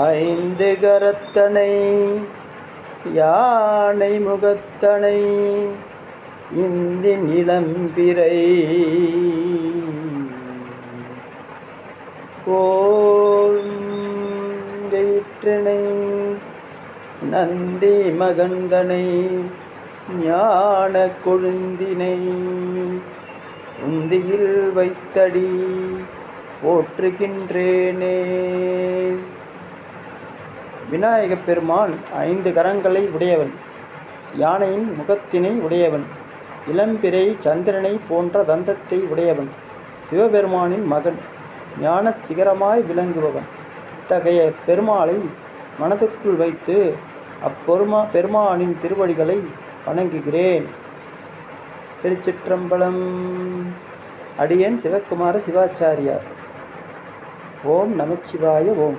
ஐந்து கரத்தனை யானை முகத்தனை இந்தின் இளம்பிறை ஓங்கயிற்றினை நந்தி மகந்தனை ஞான கொழுந்தினை உந்தியில் வைத்தடி போற்றுகின்றேனே. விநாயகப் பெருமான் 5 கரங்களை உடையவன், யானையின் முகத்தினை உடையவன், இளம்பிறை சந்திரனை போன்ற தந்தத்தை உடையவன், சிவபெருமானின் மகன், ஞானச் சிகரமாய் விளங்குபவன். இத்தகைய பெருமாளை மனதுக்குள் வைத்து பெருமானின் திருவடிகளை வணங்குகிறேன். திருச்சிற்றம்பலம். அடியேன் சிவகுமார சிவாச்சாரியார். ஓம் நமச்சிவாய. ஓம்.